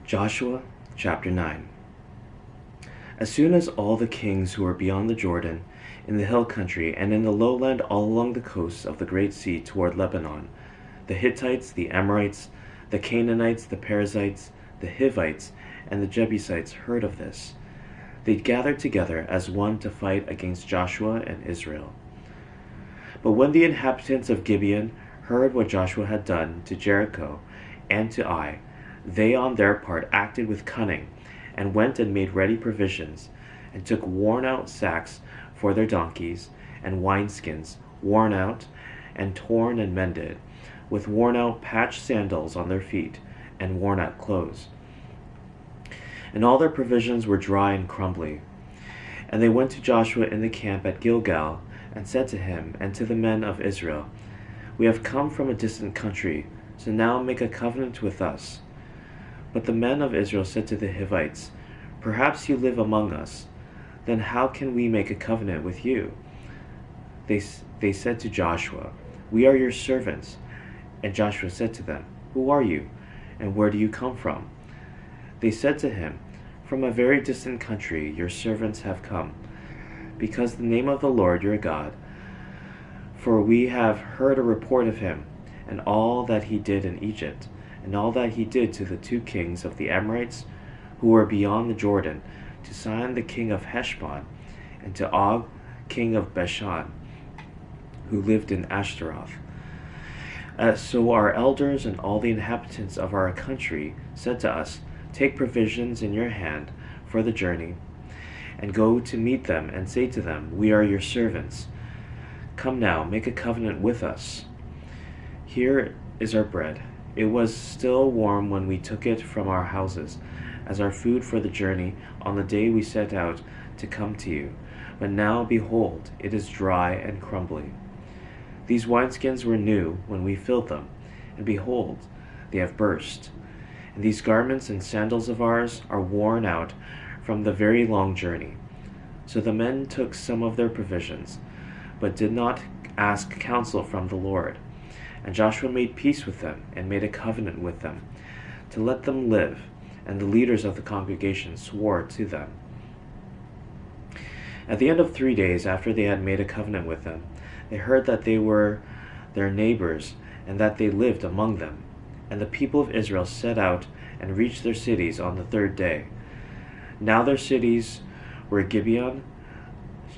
Joshua chapter 9. As soon as all the kings who were beyond the Jordan, in the hill country, and in the lowland all along the coasts of the great sea toward Lebanon, the Hittites, the Amorites, the Canaanites, the Perizzites, the Hivites, and the Jebusites heard of this, they gathered together as one to fight against Joshua and Israel. But when the inhabitants of Gibeon heard what Joshua had done to Jericho and to Ai, they on their part acted with cunning, and went and made ready provisions, and took worn-out sacks for their donkeys, and wineskins, worn out, and torn and mended, with worn-out patched sandals on their feet, and worn-out clothes. And all their provisions were dry and crumbly. And they went to Joshua in the camp at Gilgal, and said to him and to the men of Israel, "We have come from a distant country, so now make a covenant with us." But the men of Israel said to the Hivites, "Perhaps you live among us. Then how can we make a covenant with you?" They said to Joshua, "We are your servants." And Joshua said to them, "Who are you, and where do you come from?" They said to him, "From a very distant country your servants have come, because the name of the Lord your God, for we have heard a report of him, and all that he did in Egypt, and all that he did to the two kings of the Amorites who were beyond the Jordan, to Sihon the king of Heshbon, and to Og king of Bashan, who lived in Ashtaroth. So our elders and all the inhabitants of our country said to us, 'Take provisions in your hand for the journey, and go to meet them, and say to them, We are your servants. Come now, make a covenant with us. Here is our bread. It was still warm when we took it from our houses, as our food for the journey on the day we set out to come to you. But now, behold, it is dry and crumbly. These wineskins were new when we filled them, and behold, they have burst. And these garments and sandals of ours are worn out from the very long journey.' So the men took some of their provisions, but did not ask counsel from the Lord. And Joshua made peace with them, and made a covenant with them, to let them live, and the leaders of the congregation swore to them. At the end of 3 days after they had made a covenant with them, they heard that they were their neighbors, and that they lived among them. And the people of Israel set out and reached their cities on the 3rd day. Now their cities were Gibeon,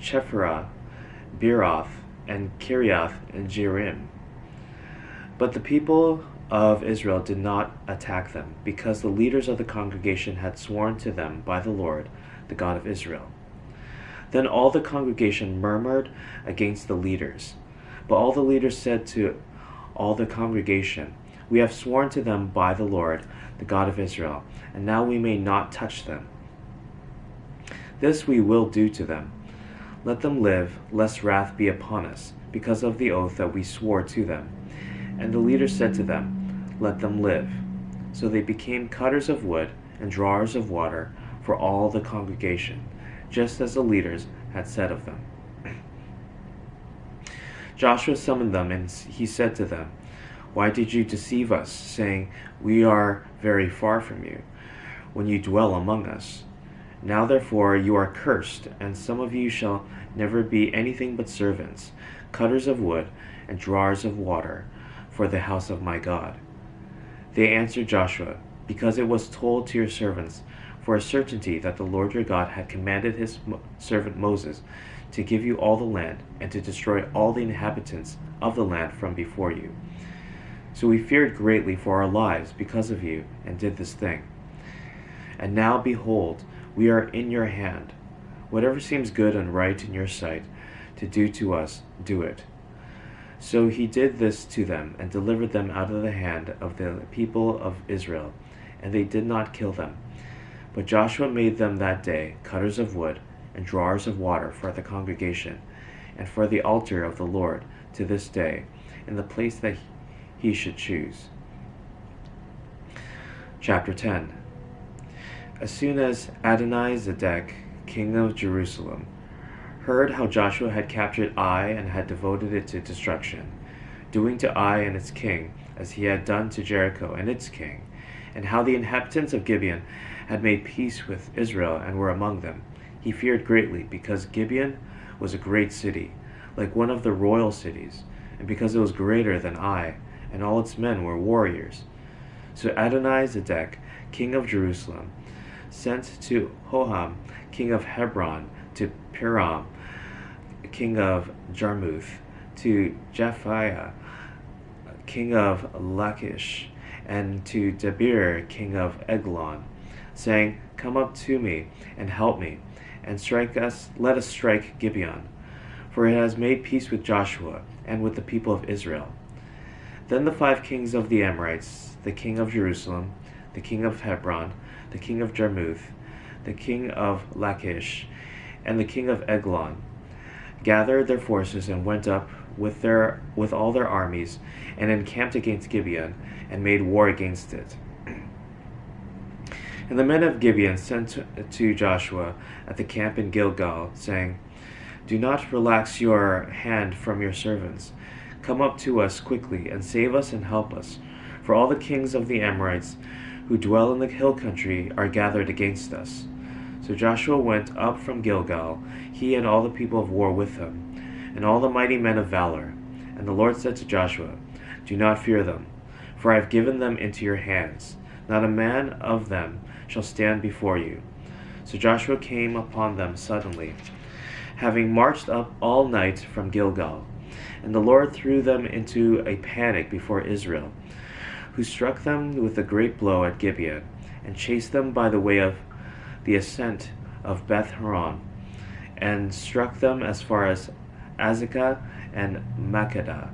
Chephirah, Beeroth, and Kiriath and Jearim. But the people of Israel did not attack them, because the leaders of the congregation had sworn to them by the Lord, the God of Israel. Then all the congregation murmured against the leaders. But all the leaders said to all the congregation, "We have sworn to them by the Lord, the God of Israel, and now we may not touch them. This we will do to them. Let them live, lest wrath be upon us, because of the oath that we swore to them." And the leaders said to them, "Let them live." So they became cutters of wood and drawers of water for all the congregation, just as the leaders had said of them. Joshua summoned them, and he said to them, "Why did you deceive us, saying, 'We are very far from you,' when you dwell among us? Now therefore you are cursed, and some of you shall never be anything but servants, cutters of wood, and drawers of water, for the house of my God." They answered Joshua, "Because it was told to your servants for a certainty that the Lord your God had commanded his servant Moses to give you all the land, and to destroy all the inhabitants of the land from before you. So we feared greatly for our lives because of you, and did this thing. And now, behold, we are in your hand. Whatever seems good and right in your sight to do to us, do it." So he did this to them, and delivered them out of the hand of the people of Israel, and they did not kill them. But Joshua made them that day cutters of wood and drawers of water for the congregation, and for the altar of the Lord to this day, in the place that he should choose. Chapter 10. As soon as Adoni-Zedek, king of Jerusalem, heard how Joshua had captured Ai and had devoted it to destruction, doing to Ai and its king as he had done to Jericho and its king, and how the inhabitants of Gibeon had made peace with Israel and were among them, he feared greatly, because Gibeon was a great city, like one of the royal cities, and because it was greater than Ai, and all its men were warriors. So Adoni-Zedek, king of Jerusalem, sent to Hoham, king of Hebron, to Piram, king of Jarmuth, to Japhiah, king of Lachish, and to Debir, king of Eglon, saying, Come up to me, and help me, and let us strike Gibeon, for it has made peace with Joshua, and with the people of Israel. Then the 5 kings of the Amorites, the king of Jerusalem, the king of Hebron, the king of Jarmuth, the king of Lachish, and the king of Eglon, gathered their forces and went up with all their armies, and encamped against Gibeon, and made war against it. And the men of Gibeon sent to Joshua at the camp in Gilgal, saying, Do not relax your hand from your servants. Come up to us quickly, and save us and help us, for all the kings of the Amorites who dwell in the hill country are gathered against us. So Joshua went up from Gilgal, he and all the people of war with him, and all the mighty men of valor. And the Lord said to Joshua, Do not fear them, for I have given them into your hands. Not a man of them shall stand before you. So Joshua came upon them suddenly, having marched up all night from Gilgal. And the Lord threw them into a panic before Israel, who struck them with a great blow at Gibeon, and chased them by the way of the ascent of Beth-horon, and struck them as far as Azekah and Makkedah.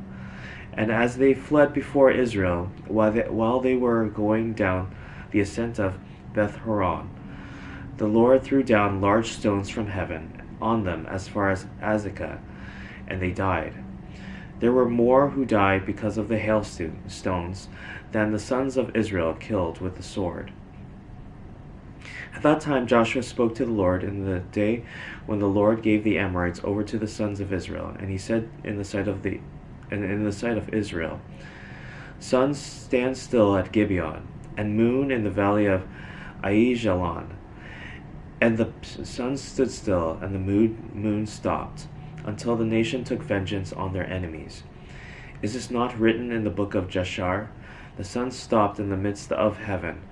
And as they fled before Israel, while they were going down the ascent of Beth-horon, the Lord threw down large stones from heaven on them as far as Azekah, and they died. There were more who died because of the hailstones than the sons of Israel killed with the sword. At that time Joshua spoke to the Lord in the day when the Lord gave the Amorites over to the sons of Israel, and he said in the sight of Israel, Sun, stand still at Gibeon, and moon in the valley of Aijalon. And the sun stood still, and the moon stopped, until the nation took vengeance on their enemies. Is this not written in the book of Jashar? The sun stopped in the midst of heaven,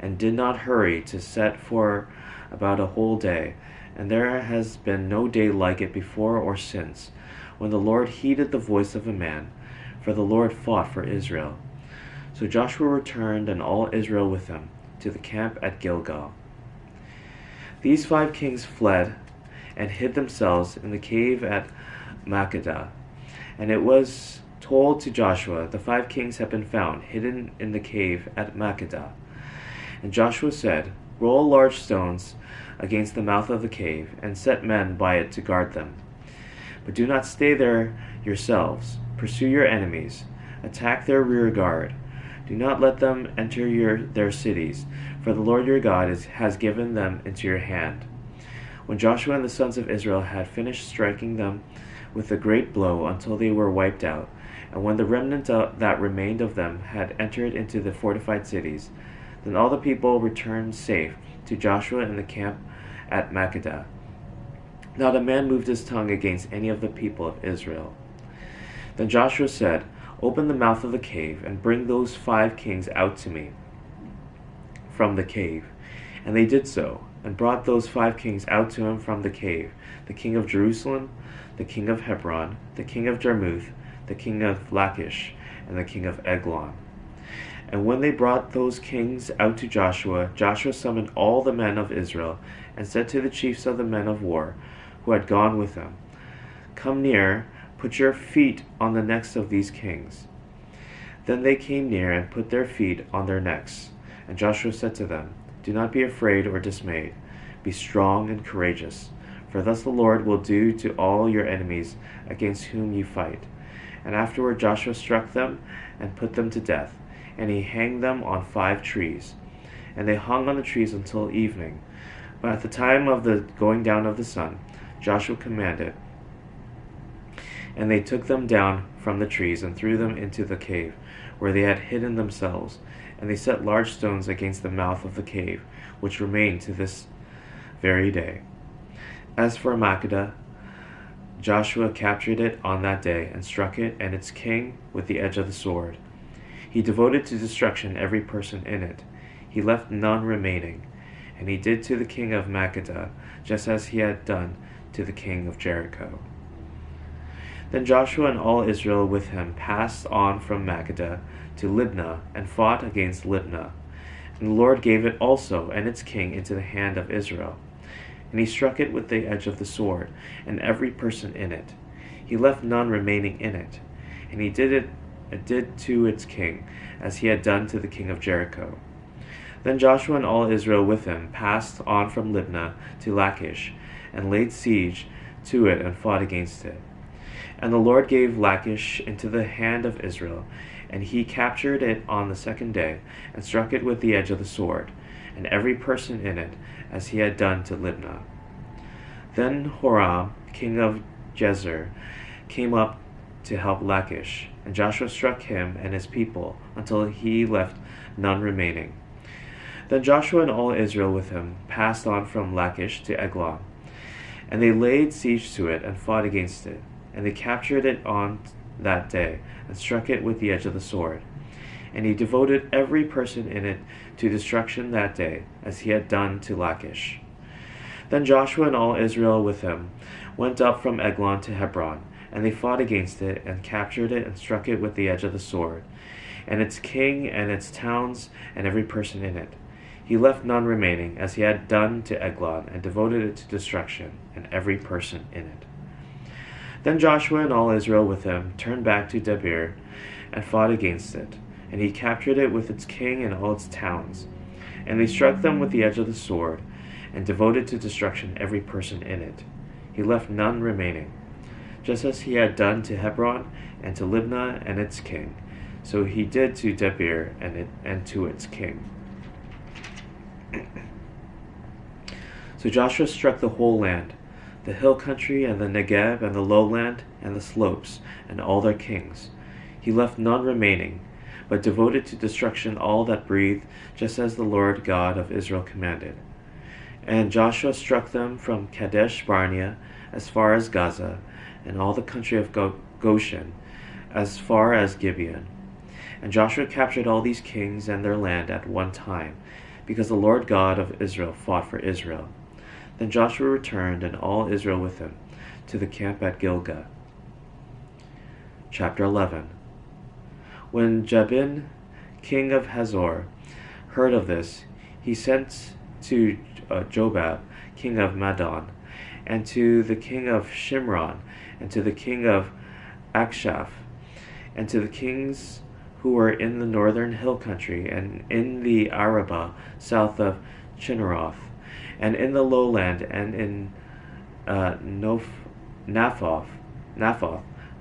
and did not hurry to set for about a whole day, and there has been no day like it before or since, when the Lord heeded the voice of a man, for the Lord fought for Israel. So Joshua returned, and all Israel with him, to the camp at Gilgal. These 5 kings fled, and hid themselves in the cave at Makkedah. And it was told to Joshua, The 5 kings have been found, hidden in the cave at Makkedah. And Joshua said, Roll large stones against the mouth of the cave, and set men by it to guard them. But do not stay there yourselves. Pursue your enemies. Attack their rear guard. Do not let them enter their cities, for the Lord your God has given them into your hand. When Joshua and the sons of Israel had finished striking them with a great blow until they were wiped out, and when the remnant that remained of them had entered into the fortified cities, then all the people returned safe to Joshua in the camp at Makkedah. Not a man moved his tongue against any of the people of Israel. Then Joshua said, Open the mouth of the cave, and bring those 5 kings out to me from the cave. And they did so, and brought those 5 kings out to him from the cave, the king of Jerusalem, the king of Hebron, the king of Jarmuth, the king of Lachish, and the king of Eglon. And when they brought those kings out to Joshua, Joshua summoned all the men of Israel, and said to the chiefs of the men of war who had gone with them, Come near, put your feet on the necks of these kings. Then they came near and put their feet on their necks. And Joshua said to them, Do not be afraid or dismayed. Be strong and courageous, for thus the Lord will do to all your enemies against whom you fight. And afterward Joshua struck them and put them to death, and he hanged them on 5 trees. And they hung on the trees until evening. But at the time of the going down of the sun, Joshua commanded, and they took them down from the trees and threw them into the cave, where they had hidden themselves and they set large stones against the mouth of the cave, which remain to this very day. As for Makkedah, Joshua captured it on that day, and struck it and its king with the edge of the sword. He devoted to destruction every person in it. He left none remaining. And he did to the king of Makkedah, just as he had done to the king of Jericho. Then Joshua and all Israel with him passed on from Makkedah to Libnah, and fought against Libnah. And the Lord gave it also and its king into the hand of Israel. And he struck it with the edge of the sword, and every person in it. He left none remaining in it. And he did to its king, as he had done to the king of Jericho. Then Joshua and all Israel with him passed on from Libnah to Lachish, and laid siege to it, and fought against it. And the Lord gave Lachish into the hand of Israel, and he captured it on the second day, and struck it with the edge of the sword, and every person in it, as he had done to Libnah. Then Horam, king of Gezer, came up to help Lachish, and Joshua struck him and his people, until he left none remaining. Then Joshua and all Israel with him passed on from Lachish to Eglon, and they laid siege to it, and fought against it. And they captured it on that day, and struck it with the edge of the sword. And he devoted every person in it to destruction that day, as he had done to Lachish. Then Joshua and all Israel with him went up from Eglon to Hebron, and they fought against it, and captured it, and struck it with the edge of the sword, and its king, and its towns, and every person in it. He left none remaining, as he had done to Eglon, and devoted it to destruction, and every person in it. Then Joshua and all Israel with him turned back to Debir, and fought against it. And he captured it with its king and all its towns. And they struck them with the edge of the sword, and devoted to destruction every person in it. He left none remaining. Just as he had done to Hebron, and to Libnah and its king, so he did to Debir and to its king. So Joshua struck the whole land, the hill country, and the Negeb, and the lowland, and the slopes, and all their kings. He left none remaining, but devoted to destruction all that breathed, just as the Lord God of Israel commanded. And Joshua struck them from Kadesh Barnea as far as Gaza, and all the country of Goshen as far as Gibeon. And Joshua captured all these kings and their land at one time, because the Lord God of Israel fought for Israel. Then Joshua returned, and all Israel with him, to the camp at Gilgal. Chapter 11. When Jabin, king of Hazor, heard of this, he sent to Jobab, king of Madon, and to the king of Shimron, and to the king of Akshaph, and to the kings who were in the northern hill country, and in the Arabah south of Chinneroth, and in the lowland, and in Naphoth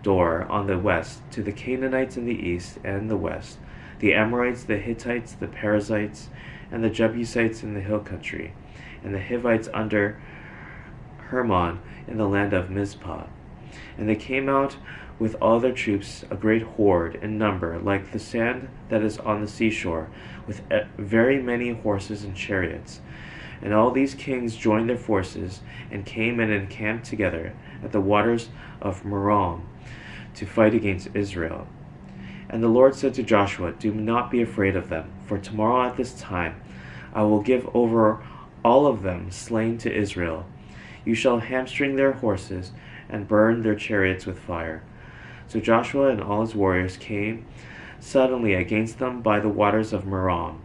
Dor on the west, to the Canaanites in the east and the west, the Amorites, the Hittites, the Perizzites, and the Jebusites in the hill country, and the Hivites under Hermon in the land of Mizpah. And they came out with all their troops, a great horde in number, like the sand that is on the seashore, with very many horses and chariots. And all these kings joined their forces, and came and encamped together at the waters of Merom to fight against Israel. And the Lord said to Joshua, "Do not be afraid of them, for tomorrow at this time I will give over all of them slain to Israel. You shall hamstring their horses, and burn their chariots with fire." So Joshua and all his warriors came suddenly against them by the waters of Merom,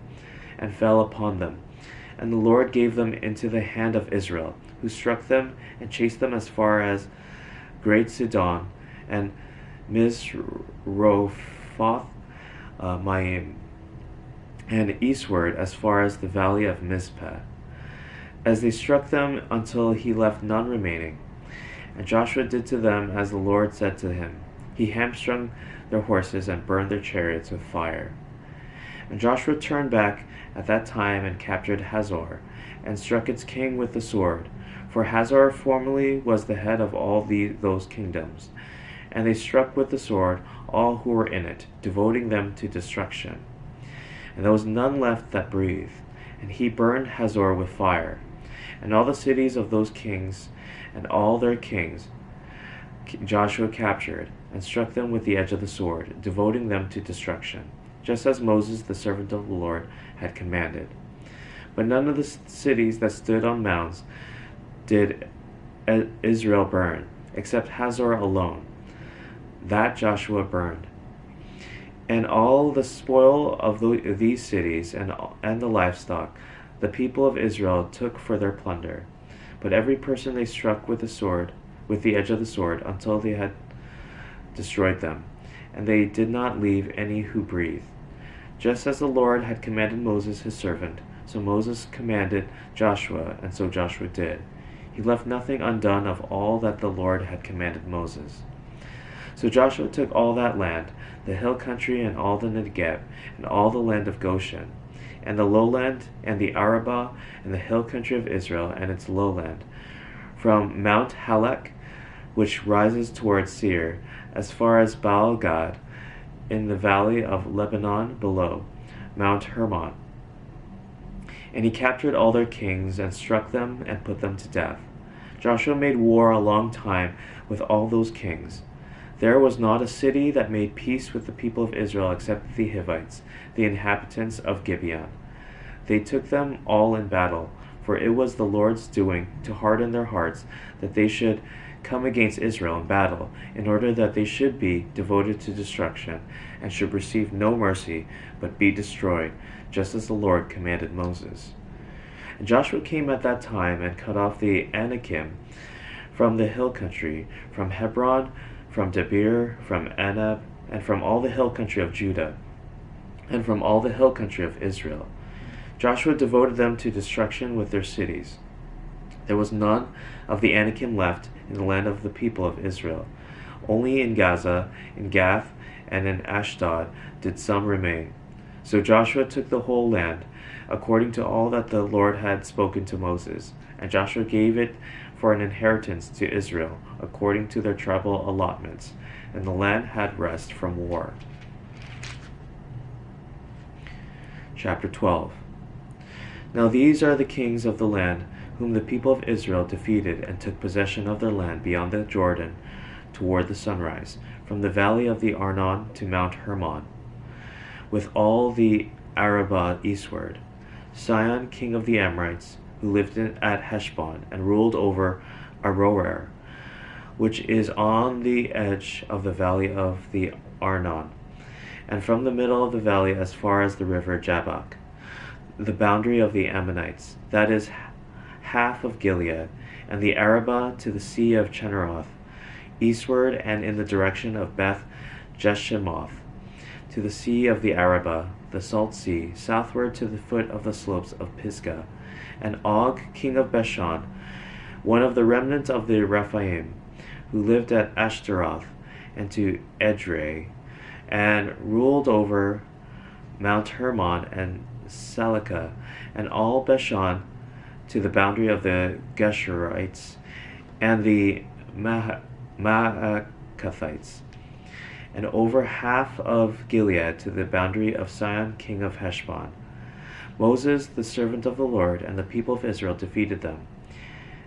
and fell upon them. And the Lord gave them into the hand of Israel, who struck them and chased them as far as Great Sidon and Misrophoth Maim, and eastward as far as the valley of Mizpeh, as they struck them until he left none remaining. And Joshua did to them as the Lord said to him. He hamstrung their horses and burned their chariots with fire. And Joshua turned back at that time and captured Hazor, and struck its king with the sword. For Hazor formerly was the head of all those kingdoms. And they struck with the sword all who were in it, devoting them to destruction. and there was none left that breathed. And he burned Hazor with fire, and all the cities of those kings, and all their kings Joshua captured, and struck them with the edge of the sword, devoting them to destruction, just as Moses the servant of the Lord had commanded. But none of the cities that stood on mounds did Israel burn, except Hazor alone. That Joshua burned. And all the spoil of these cities and the livestock the people of Israel took for their plunder. But every person they struck with the edge of the sword, until they had destroyed them, and they did not leave any who breathed. Just as the Lord had commanded Moses his servant, so Moses commanded Joshua, and so Joshua did. He left nothing undone of all that the Lord had commanded Moses. So Joshua took all that land, the hill country and all the Negeb, and all the land of Goshen, and the lowland, and the Arabah, and the hill country of Israel, and its lowland, from Mount Halak, which rises towards Seir, as far as Baal-gad, in the valley of Lebanon below Mount Hermon. And he captured all their kings, and struck them, and put them to death. Joshua made war a long time with all those kings. There was not a city that made peace with the people of Israel except the Hivites, the inhabitants of Gibeon. They took them all in battle, for it was the Lord's doing to harden their hearts, that they should come against Israel in battle, in order that they should be devoted to destruction, and should receive no mercy, but be destroyed, just as the Lord commanded Moses. And Joshua came at that time, and cut off the Anakim from the hill country, from Hebron, from Debir, from Anab, and from all the hill country of Judah, and from all the hill country of Israel. Joshua devoted them to destruction with their cities. There was none of the Anakim left in the land of the people of Israel. Only in Gaza, in Gath, and in Ashdod did some remain. So Joshua took the whole land, according to all that the Lord had spoken to Moses, and Joshua gave it for an inheritance to Israel, according to their tribal allotments, and the land had rest from war. Chapter 12. Now these are the kings of the land, whom the people of Israel defeated, and took possession of their land beyond the Jordan toward the sunrise, from the valley of the Arnon to Mount Hermon, with all the Arabah eastward. Sihon, king of the Amorites, who lived at Heshbon, and ruled over Aroer, which is on the edge of the valley of the Arnon, and from the middle of the valley as far as the river Jabbok, the boundary of the Ammonites, that is half of Gilead, and the Arabah to the sea of Chinneroth, eastward and in the direction of Beth Jeshimoth, to the sea of the Arabah, the salt sea, southward to the foot of the slopes of Pisgah, and Og, king of Bashan, one of the remnants of the Rephaim, who lived at Ashtaroth, and to Edrei, and ruled over Mount Hermon and Salakah, and all Bashan to the boundary of the Geshurites and the Maacathites, and over half of Gilead to the boundary of Sihon, king of Heshbon. Moses, the servant of the Lord, and the people of Israel defeated them.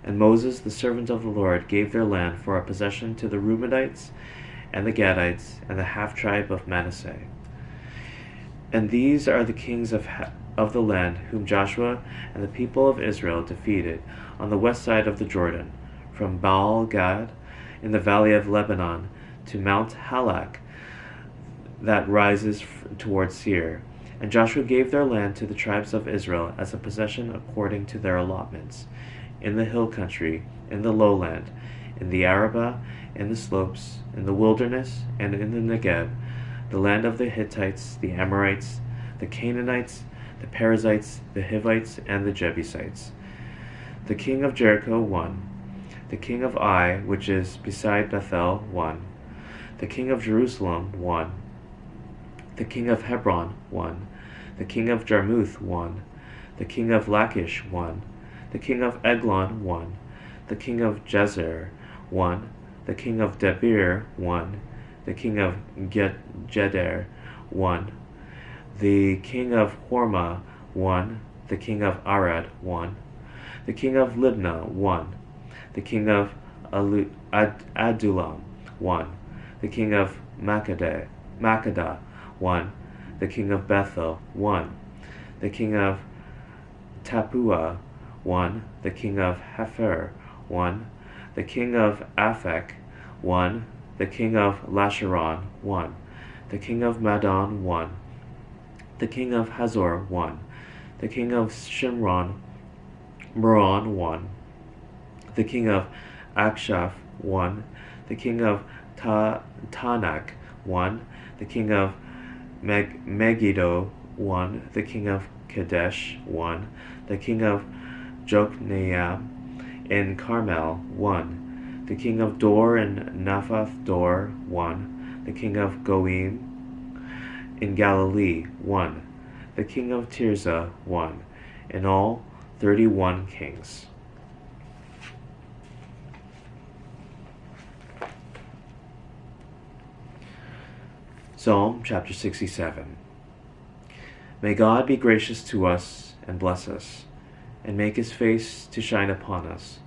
And Moses, the servant of the Lord, gave their land for a possession to the Reubenites and the Gadites and the half-tribe of Manasseh. And these are the kings of the land whom Joshua and the people of Israel defeated on the west side of the Jordan, from Baal-gad in the valley of Lebanon to Mount Halak that rises towards Seir. And Joshua gave their land to the tribes of Israel as a possession according to their allotments, in the hill country, in the lowland, in the Arabah, in the slopes, in the wilderness, and in the Negeb, the land of the Hittites, the Amorites, the Canaanites, the Perizzites, the Hivites, and the Jebusites. The king of Jericho won. The king of Ai, which is beside Bethel, won. The king of Jerusalem won. The king of Hebron won. The king of Jarmuth won. The king of Lachish won. The king of Eglon won. The king of Jazer won. The king of Debir won. The king of Geder won. the king of Hormah, 1. The king of Arad, 1. The king of Libnah, 1. The king of Adullam, 1. The king of Makkedah, 1. The king of Bethel, 1. The king of Tappuah, 1. The king of Hepher, 1. The king of Aphek, 1. The king of Lasharon, 1. The king of Madon, 1. The king of Hazor, 1. The king of Shimron, Moron, 1. The king of Akshaph, 1. The king of Tanakh, 1. The king of Megiddo, 1. The king of Kadesh, 1. The king of Jokneam in Carmel, 1. The king of Dor in Naphath Dor, 1. The king of Goim in Galilee, 1. The king of Tirzah, 1. In all, 31 kings. Psalm chapter 67. May God be gracious to us and bless us, and make his face to shine upon us,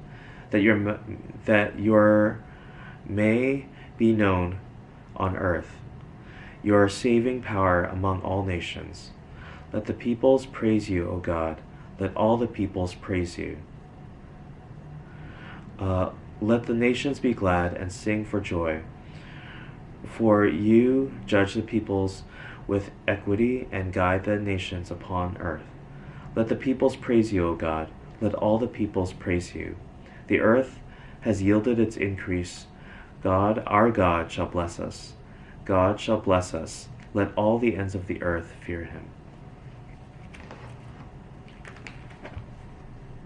that your may be known on earth, your saving power among all nations. Let the peoples praise you, O God. Let all the peoples praise you. Let the nations be glad and sing for joy. For you judge the peoples with equity and guide the nations upon earth. Let the peoples praise you, O God. Let all the peoples praise you. The earth has yielded its increase. God, our God, shall bless us. God shall bless us. Let all the ends of the earth fear him.